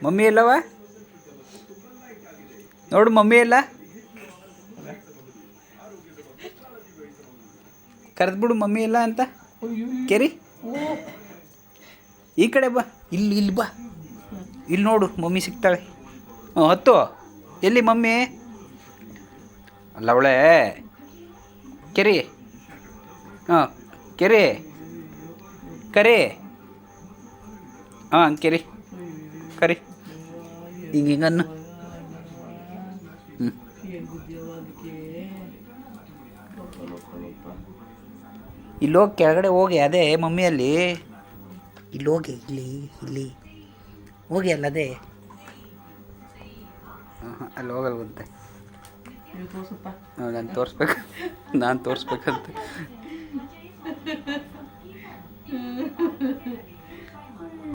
mummy ಎಲ್ಲವ ನೋಡು mummy ಎಲ್ಲ ಕರೆದ್ಬಿಡು ಮಮ್ಮಿ ಎಲ್ಲ ಅಂತ ಕೆರಿ ಈ ಕಡೆ ಬಾ ಇಲ್ಲಿ ಬಾ ಇಲ್ಲಿ ನೋಡು ಮಮ್ಮಿ ಸಿಗ್ತಾಳೆ ಹತ್ತು ಎಲ್ಲಿ ಮಮ್ಮಿ ಅಲ್ಲ ಅವಳೆ ಕೆರಿ ಹಾಂ ಕೆರಿ ಕರಿ ಹಾಂ ಕೆರಿ ಕರಿ ಹಿಂಗನ್ನು ಹ್ಞೂ ಇಲ್ಲೋಗಿ ಕೆಳಗಡೆ ಹೋಗಿ ಅದೇ ಮಮ್ಮಿಯಲ್ಲಿ ಇಲ್ಲಿ ಹೋಗಿ ಇಲ್ಲಿ ಹೋಗಿ ಅಲ್ಲ ಅದೇ ಹಾಂ ಅಲ್ಲಿ ಹೋಗಲ್ವಂತೆ ನಾನು ತೋರಿಸ್ಬೇಕಂತ